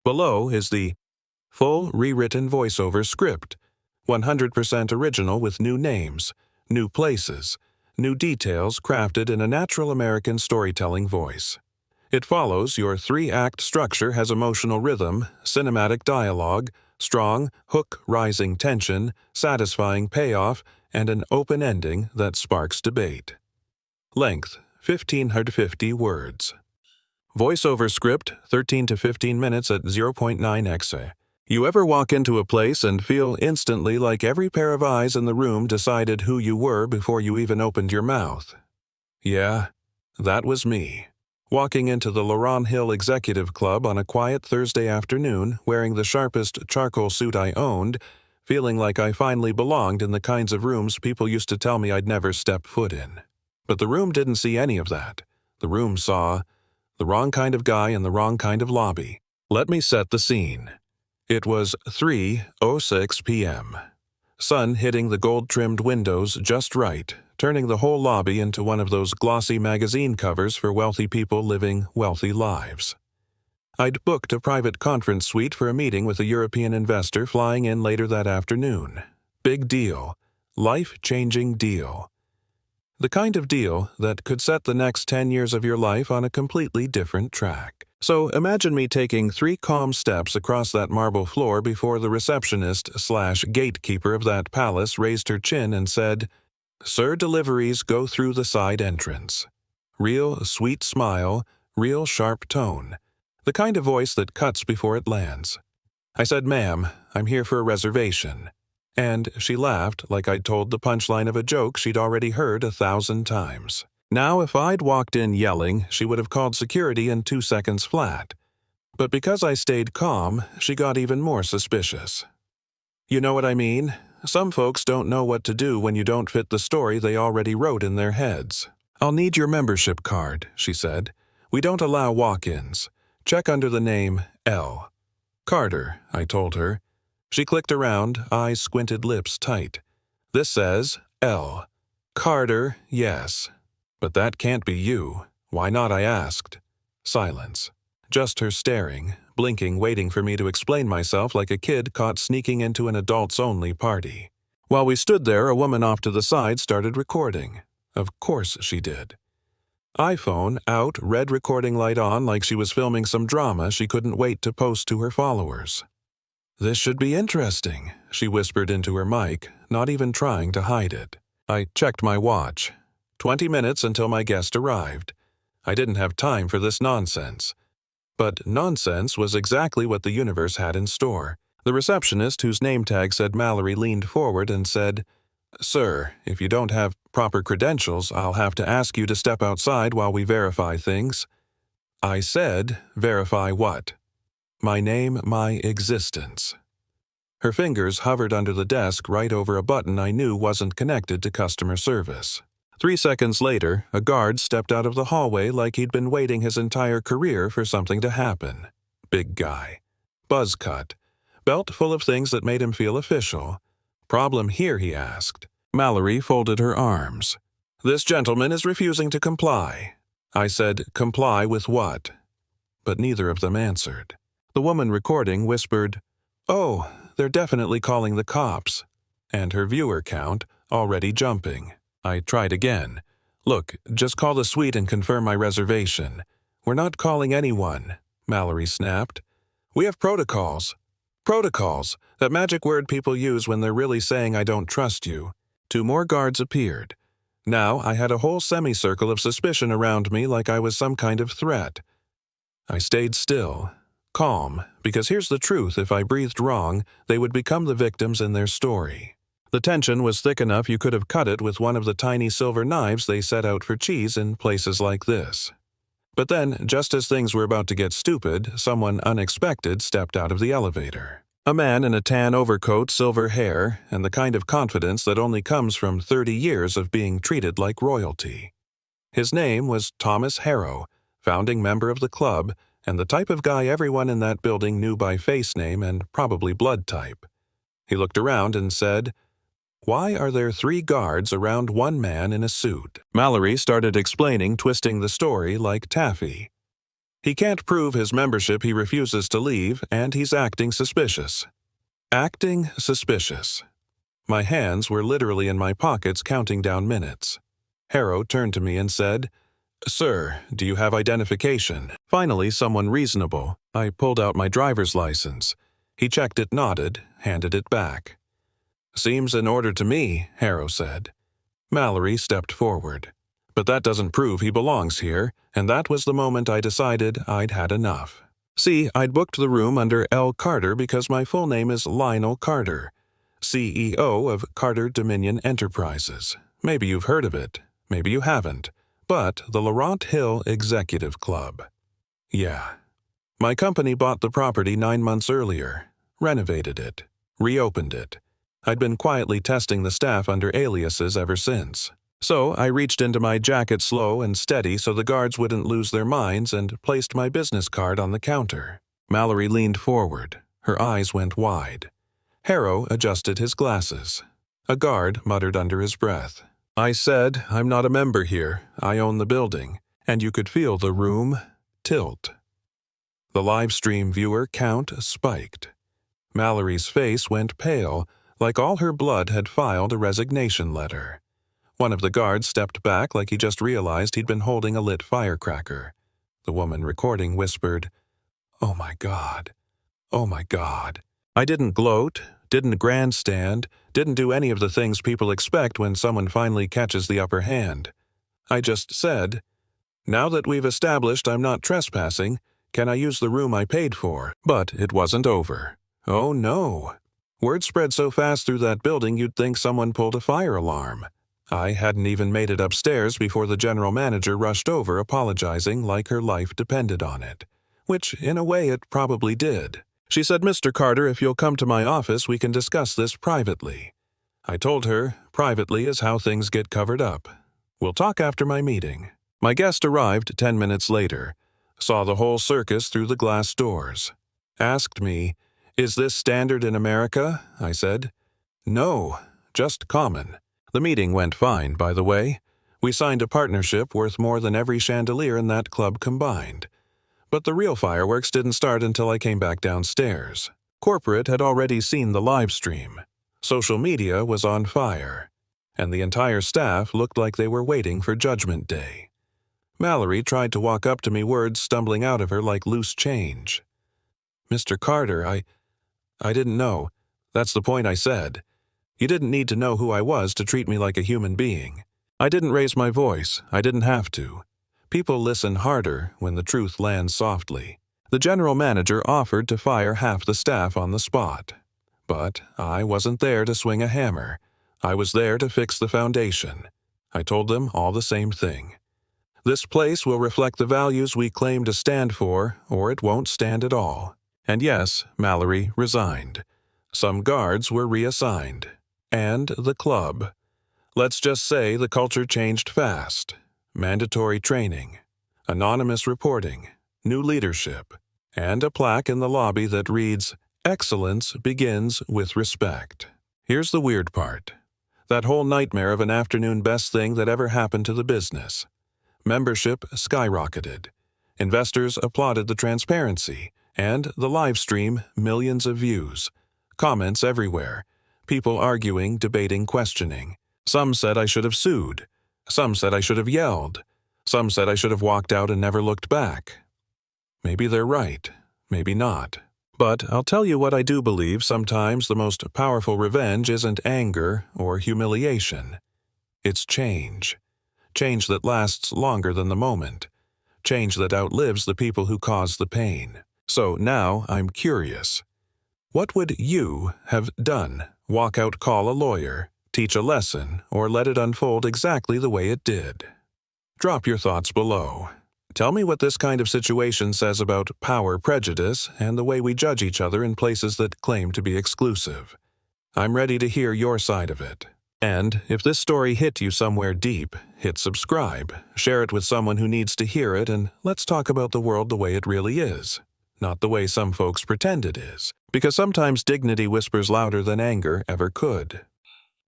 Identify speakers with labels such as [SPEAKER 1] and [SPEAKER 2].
[SPEAKER 1] Below is the full rewritten voiceover script, 100% original with new names, new places, new details crafted in a natural American storytelling voice. It follows your 3-act structure, has emotional rhythm, cinematic dialogue, strong, hook-rising tension, satisfying payoff, and an open ending that sparks debate. Length, 1,550 words. Voiceover script, 13 to 15 minutes at 0.9x. You ever walk into a place and feel instantly like every pair of eyes in the room decided who you were before you even opened your mouth? Yeah, that was me. Walking into the Laurent Hill Executive Club on a quiet Thursday afternoon, wearing the sharpest charcoal suit I owned, feeling like I finally belonged in the kinds of rooms people used to tell me I'd never step foot in. But the room didn't see any of that. The room saw the wrong kind of guy in the wrong kind of lobby. Let me set the scene. It was 3:06 p.m. Sun hitting the gold-trimmed windows just right, turning the whole lobby into one of those glossy magazine covers for wealthy people living wealthy lives. I'd booked a private conference suite for a meeting with a European investor flying in later that afternoon. Big deal. Life-changing deal. The kind of deal that could set the next 10 years of your life on a completely different track. So imagine me taking 3 calm steps across that marble floor before the receptionist/gatekeeper of that palace raised her chin and said, "Sir, deliveries go through the side entrance." Real sweet smile, real sharp tone. The kind of voice that cuts before it lands. I said, "Ma'am, I'm here for a reservation." And she laughed like I'd told the punchline of a joke she'd already heard 1,000 times. Now, if I'd walked in yelling, she would have called security in 2 seconds flat. But because I stayed calm, she got even more suspicious. You know what I mean? Some folks don't know what to do when you don't fit the story they already wrote in their heads. "I'll need your membership card," she said. "We don't allow walk-ins. Check under the name L." "Carter," I told her. She clicked around, eyes squinted, lips tight. "This says L. Carter, yes. But that can't be you. Why not?" I asked. Silence. Just her staring, blinking, waiting for me to explain myself like a kid caught sneaking into an adults-only party. While we stood there, a woman off to the side started recording. Of course she did. iPhone out, red recording light on like she was filming some drama she couldn't wait to post to her followers. "This should be interesting," she whispered into her mic, not even trying to hide it. I checked my watch. 20 minutes until my guest arrived. I didn't have time for this nonsense. But nonsense was exactly what the universe had in store. The receptionist, whose name tag said Mallory, leaned forward and said, "Sir, if you don't have proper credentials, I'll have to ask you to step outside while we verify things." I said, "Verify what?" "My name, my existence." Her fingers hovered under the desk right over a button I knew wasn't connected to customer service. 3 seconds later, a guard stepped out of the hallway like he'd been waiting his entire career for something to happen. Big guy. Buzz cut. Belt full of things that made him feel official. "Problem here?" he asked. Mallory folded her arms. "This gentleman is refusing to comply." I said, "Comply with what?" But neither of them answered. The woman recording whispered, "Oh, they're definitely calling the cops." And her viewer count already jumping. I tried again. "Look, just call the suite and confirm my reservation." "We're not calling anyone," Mallory snapped. "We have protocols." "Protocols, that magic word people use when they're really saying I don't trust you." 2 more guards appeared. Now I had a whole semicircle of suspicion around me like I was some kind of threat. I stayed still. Calm, because here's the truth: if I breathed wrong, they would become the victims in their story. The tension was thick enough you could have cut it with one of the tiny silver knives they set out for cheese in places like this. But then, just as things were about to get stupid, someone unexpected stepped out of the elevator. A man in a tan overcoat, silver hair, and the kind of confidence that only comes from 30 years of being treated like royalty. His name was Thomas Harrow, founding member of the club, and the type of guy everyone in that building knew by face name and probably blood type. He looked around and said, "Why are there 3 guards around 1 man in a suit?" Mallory started explaining, twisting the story like taffy. He can't prove his membership, he refuses to leave, and he's acting suspicious. Acting suspicious. My hands were literally in my pockets counting down minutes. Harrow turned to me and said, "Sir, do you have identification?" Finally, someone reasonable. I pulled out my driver's license. He checked it, nodded, handed it back. "Seems in order to me," Harrow said. Mallory stepped forward. "But that doesn't prove he belongs here," and that was the moment I decided I'd had enough. See, I'd booked the room under L. Carter because my full name is Lionel Carter, CEO of Carter Dominion Enterprises. Maybe you've heard of it, maybe you haven't, but the Laurent Hill Executive Club. Yeah. My company bought the property 9 months earlier, renovated it, reopened it. I'd been quietly testing the staff under aliases ever since. So I reached into my jacket slow and steady so the guards wouldn't lose their minds and placed my business card on the counter. Mallory leaned forward. Her eyes went wide. Harrow adjusted his glasses. A guard muttered under his breath, "I said, I'm not a member here. I own the building." And you could feel the room tilt. The live stream viewer count spiked. Mallory's face went pale, like all her blood had filed a resignation letter. One of the guards stepped back like he just realized he'd been holding a lit firecracker. The woman recording whispered, "Oh my God. Oh my God." I didn't gloat, didn't grandstand, didn't do any of the things people expect when someone finally catches the upper hand. I just said, "Now that we've established I'm not trespassing, can I use the room I paid for?" But it wasn't over. Oh no. Word spread so fast through that building you'd think someone pulled a fire alarm. I hadn't even made it upstairs before the general manager rushed over apologizing like her life depended on it. Which, in a way, it probably did. She said, "Mr. Carter, if you'll come to my office, we can discuss this privately." I told her, privately is how things get covered up. "We'll talk after my meeting." My guest arrived 10 minutes later, saw the whole circus through the glass doors. Asked me, "Is this standard in America?" I said, "No, just common." The meeting went fine, by the way. We signed a partnership worth more than every chandelier in that club combined. But the real fireworks didn't start until I came back downstairs. Corporate had already seen the live stream. Social media was on fire. And the entire staff looked like they were waiting for Judgment Day. Mallory tried to walk up to me, words stumbling out of her like loose change. "Mr. Carter, I didn't know. That's the point," I said. "You didn't need to know who I was to treat me like a human being." I didn't raise my voice. I didn't have to. People listen harder when the truth lands softly. The general manager offered to fire half the staff on the spot. But I wasn't there to swing a hammer. I was there to fix the foundation. I told them all the same thing. This place will reflect the values we claim to stand for, or it won't stand at all. And yes, Mallory resigned. Some guards were reassigned. And the club. Let's just say the culture changed fast. Mandatory training, anonymous reporting, new leadership, and a plaque in the lobby that reads, "Excellence begins with respect." Here's the weird part. That whole nightmare of an afternoon best thing that ever happened to the business. Membership skyrocketed. Investors applauded the transparency, and the live stream, millions of views. Comments everywhere. People arguing, debating, questioning. Some said I should have sued. Some said I should have yelled. Some said I should have walked out and never looked back. Maybe they're right. Maybe not. But I'll tell you what I do believe: sometimes the most powerful revenge isn't anger or humiliation. It's change. Change that lasts longer than the moment. Change that outlives the people who cause the pain. So now I'm curious. What would you have done? Walk out, call a lawyer, teach a lesson, or let it unfold exactly the way it did? Drop your thoughts below. Tell me what this kind of situation says about power prejudice and the way we judge each other in places that claim to be exclusive. I'm ready to hear your side of it. And if this story hit you somewhere deep, hit subscribe, share it with someone who needs to hear it, and let's talk about the world the way it really is, not the way some folks pretend it is, because sometimes dignity whispers louder than anger ever could.